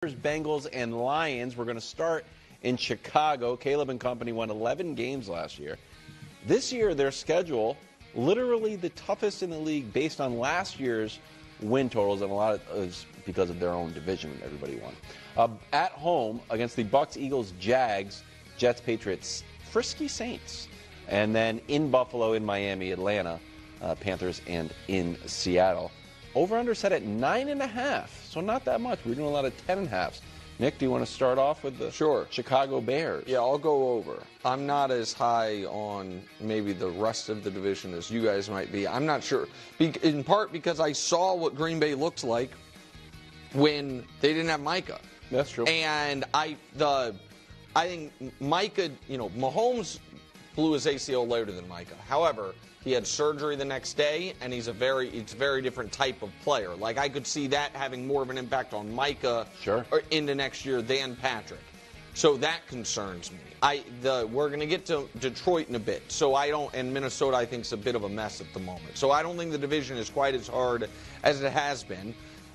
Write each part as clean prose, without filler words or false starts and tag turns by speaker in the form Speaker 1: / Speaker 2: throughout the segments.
Speaker 1: Bengals and Lions. We're going to start in Chicago. Caleb and company won 11 games last year. This year, their schedule, literally the toughest in the league based on last year's win totals, and a lot of it is because of their own division. Everybody won. At home against the Bucks, Eagles, Jags, Jets, Patriots, Frisky Saints. And then in Buffalo, in Miami, Atlanta, Panthers, and in Seattle. Over-under set at 9.5, so not that much. We're doing a lot of 10.5s. Nick, do you want to start off with the Chicago Bears?
Speaker 2: Yeah, I'll go over. I'm not as high on maybe the rest of the division as you guys might be. I'm not sure, in part because I saw what Green Bay looked like when they didn't have Micah.
Speaker 1: That's true.
Speaker 2: And I think Micah, Mahomes blew his ACL later than Micah. However, he had surgery the next day, and it's a very different type of player. Like, I could see that having more of an impact on Micah into next year than Patrick. So that concerns me. We're going to get to Detroit in a bit. And Minnesota, I think, is a bit of a mess at the moment. So I don't think the division is quite as hard as it has been.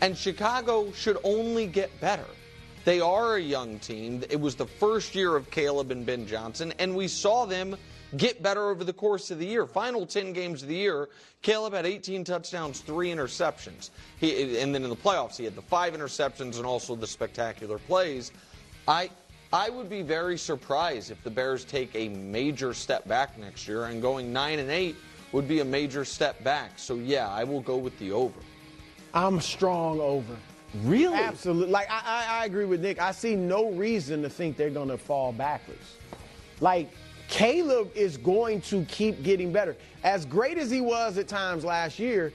Speaker 2: And Chicago should only get better. They are a young team. It was the first year of Caleb and Ben Johnson, and we saw them get better over the course of the year. Final 10 games of the year, Caleb had 18 touchdowns, 3 interceptions. And then in the playoffs, he had the 5 interceptions and also the spectacular plays. I would be very surprised if the Bears take a major step back next year, and going 9-8 would be a major step back. So, yeah, I will go with the over.
Speaker 3: I'm strong over.
Speaker 1: Really?
Speaker 3: Absolutely. Like, I agree with Nick. I see no reason to think they're going to fall backwards. Like, Caleb is going to keep getting better. As great as he was at times last year,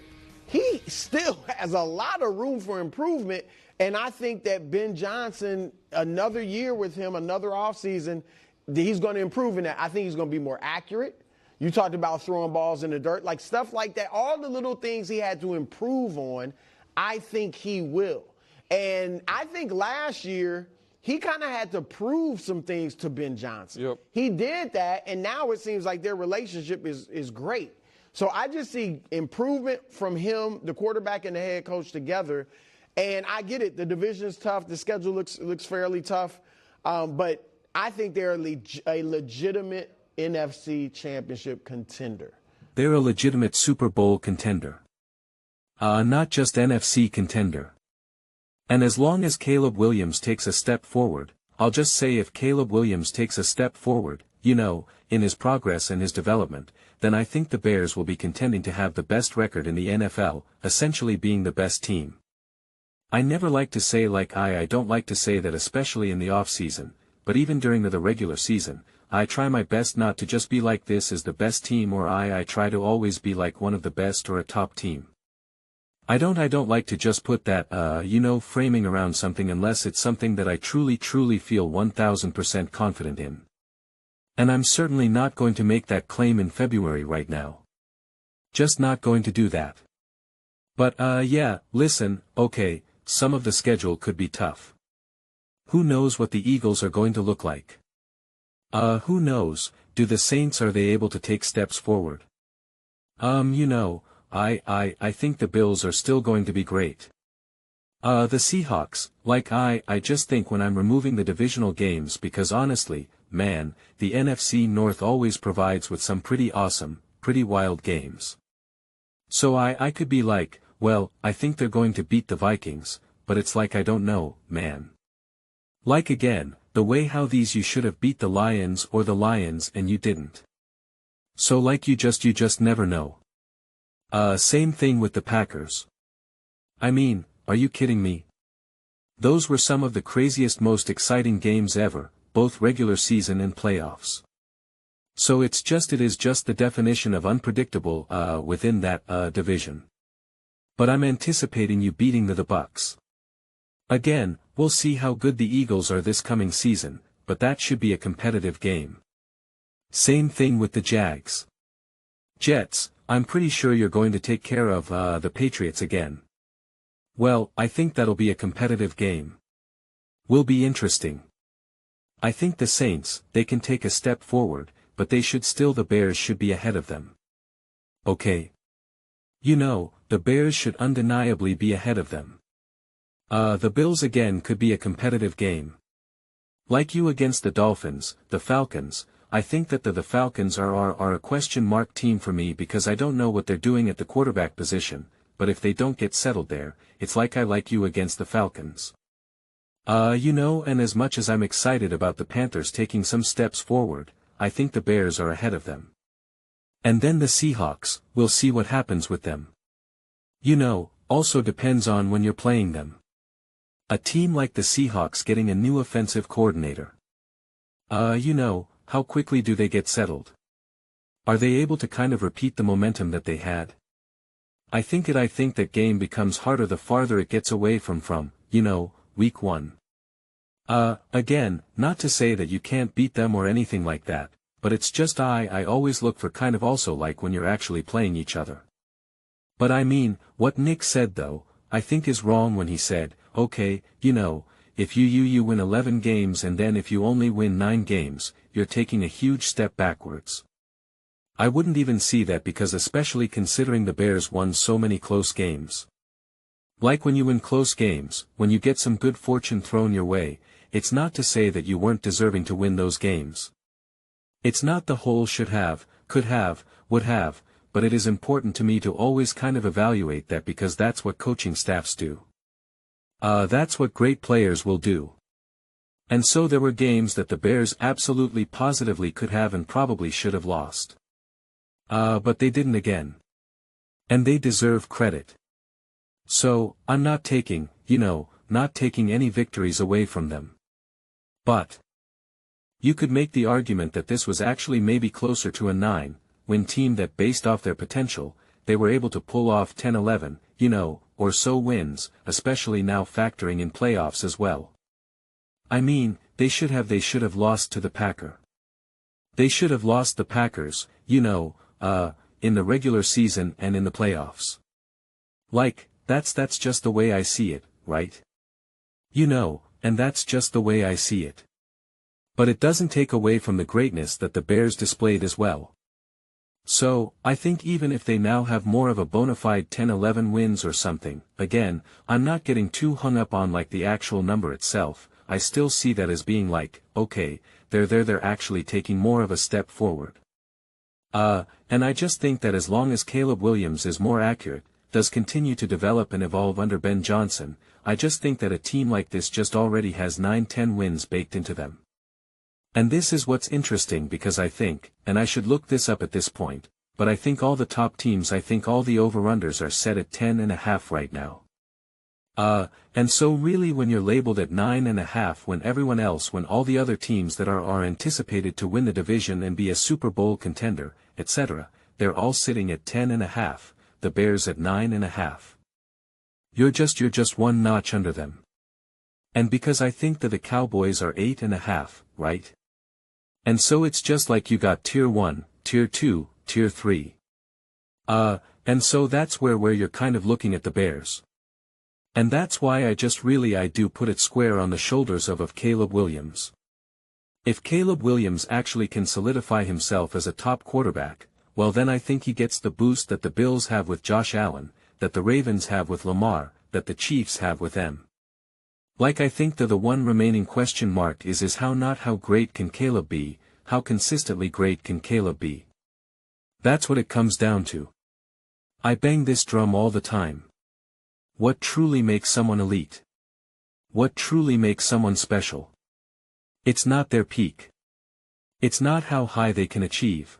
Speaker 3: he still has a lot of room for improvement. And I think that Ben Johnson, another year with him, another offseason, he's going to improve in that. I think he's going to be more accurate. You talked about throwing balls in the dirt, like stuff like that. All the little things he had to improve on, I think he will. And I think last year, he kind of had to prove some things to Ben Johnson.
Speaker 2: Yep.
Speaker 3: He did that, and now it seems like their relationship is great. So I just see improvement from him, the quarterback, and the head coach together. And I get it. The division is tough. The schedule looks fairly tough. But I think they're a legitimate NFC championship contender.
Speaker 4: They're a legitimate Super Bowl contender. Not just NFC contender. And as long as Caleb Williams takes a step forward, I'll just say if Caleb Williams takes a step forward, in his progress and his development, then I think the Bears will be contending to have the best record in the NFL, essentially being the best team. I never like to say I don't like to say that, especially in the off-season, but even during the regular season, I try my best not to just be like this is the best team, or I try to always be like one of the best or a top team. I don't like to just put that, framing around something unless it's something that I truly feel 1000% confident in. And I'm certainly not going to make that claim in February right now. Just not going to do that. But, listen, okay, some of the schedule could be tough. Who knows what the Eagles are going to look like? Who knows, are the Saints able to take steps forward? I think the Bills are still going to be great. The Seahawks, I just think when I'm removing the divisional games, because honestly, man, the NFC North always provides with some pretty awesome, pretty wild games. So I could be like, well, I think they're going to beat the Vikings, but it's like I don't know, man. Like again, the way how you should have beat the Lions or the Lions and you didn't. So you just never know. Same thing with the Packers. I mean, are you kidding me? Those were some of the craziest, most exciting games ever, both regular season and playoffs. So it is just the definition of unpredictable, within that, division. But I'm anticipating you beating the Bucks. Again, we'll see how good the Eagles are this coming season, but that should be a competitive game. Same thing with the Jags. Jets, I'm pretty sure you're going to take care of, the Patriots again. Well, I think that'll be a competitive game. Will be interesting. I think the Saints, they can take a step forward, but the Bears should be ahead of them. Okay. The Bears should undeniably be ahead of them. The Bills again could be a competitive game. Like you against the Dolphins, the Falcons, I think that the Falcons are a question mark team for me because I don't know what they're doing at the quarterback position, but if they don't get settled there, it's like I like you against the Falcons. And as much as I'm excited about the Panthers taking some steps forward, I think the Bears are ahead of them. And then the Seahawks, we'll see what happens with them. Also depends on when you're playing them. A team like the Seahawks getting a new offensive coordinator. How quickly do they get settled? Are they able to kind of repeat the momentum that they had? I think that game becomes harder the farther it gets away from, week 1. Again, not to say that you can't beat them or anything like that, but it's just I always look for kind of also like when you're actually playing each other. But I mean, what Nick said though, I think is wrong when he said, okay, if you win 11 games and then if you only win 9 games, you're taking a huge step backwards. I wouldn't even see that because especially considering the Bears won so many close games. Like when you win close games, when you get some good fortune thrown your way, it's not to say that you weren't deserving to win those games. It's not the whole should have, could have, would have, but it is important to me to always kind of evaluate that because that's what coaching staffs do. That's what great players will do. And so there were games that the Bears absolutely positively could have and probably should have lost. But they didn't again. And they deserve credit. So, I'm not taking any victories away from them. But you could make the argument that this was actually maybe closer to a 9-win team that based off their potential, they were able to pull off 10-11, or so wins, especially now factoring in playoffs as well. I mean, they should have lost to the Packers. They should have lost the Packers, in the regular season and in the playoffs. Like, that's just the way I see it, right? And that's just the way I see it. But it doesn't take away from the greatness that the Bears displayed as well. So, I think even if they now have more of a bona fide 10-11 wins or something, again, I'm not getting too hung up on like the actual number itself, I still see that as being like, okay, they're actually taking more of a step forward. And I just think that as long as Caleb Williams is more accurate, does continue to develop and evolve under Ben Johnson, I just think that a team like this just already has 9-10 wins baked into them. And this is what's interesting because I think, and I should look this up at this point, but I think all the top teams, I think all the over-unders are set at 10.5 right now. And so really when you're labeled at 9.5 when all the other teams that are anticipated to win the division and be a Super Bowl contender, etc., they're all sitting at 10.5, the Bears at 9.5. You're just one notch under them. And because I think that the Cowboys are 8.5, right? And so it's just like you got Tier 1, Tier 2, Tier 3. And so that's where you're kind of looking at the Bears. And that's why I do put it square on the shoulders of Caleb Williams. If Caleb Williams actually can solidify himself as a top quarterback, well then I think he gets the boost that the Bills have with Josh Allen, that the Ravens have with Lamar, that the Chiefs have with them. Like I think the one remaining question mark is how great can Caleb be, how consistently great can Caleb be. That's what it comes down to. I bang this drum all the time. What truly makes someone elite? What truly makes someone special? It's not their peak. It's not how high they can achieve.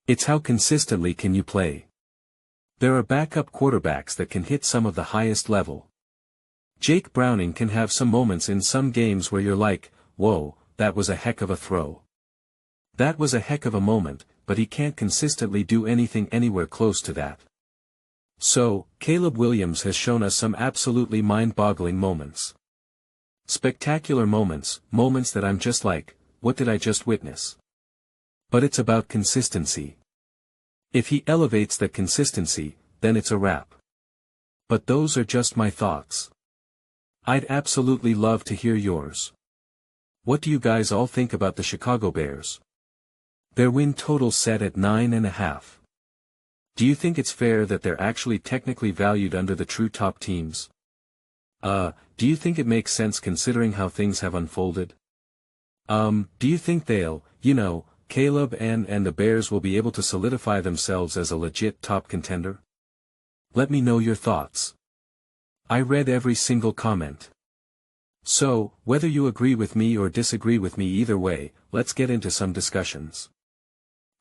Speaker 4: It's how consistently can you play. There are backup quarterbacks that can hit some of the highest level. Jake Browning can have some moments in some games where you're like, whoa, that was a heck of a throw. That was a heck of a moment, but he can't consistently do anything anywhere close to that. So, Caleb Williams has shown us some absolutely mind-boggling moments. Spectacular moments that I'm just like, what did I just witness? But it's about consistency. If he elevates that consistency, then it's a wrap. But those are just my thoughts. I'd absolutely love to hear yours. What do you guys all think about the Chicago Bears? Their win total set at 9.5. Do you think it's fair that they're actually technically valued under the true top teams? Do you think it makes sense considering how things have unfolded? Do you think they'll, Caleb and the Bears will be able to solidify themselves as a legit top contender? Let me know your thoughts. I read every single comment. So, whether you agree with me or disagree with me, either way, let's get into some discussions.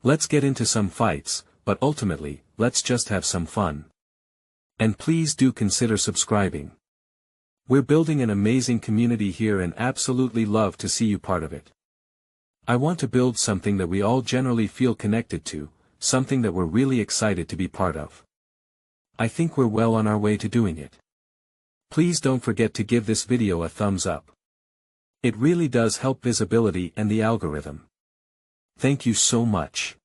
Speaker 4: Let's get into some fights, but ultimately, let's just have some fun. And please do consider subscribing. We're building an amazing community here and absolutely love to see you part of it. I want to build something that we all generally feel connected to, something that we're really excited to be part of. I think we're well on our way to doing it. Please don't forget to give this video a thumbs up. It really does help visibility and the algorithm. Thank you so much.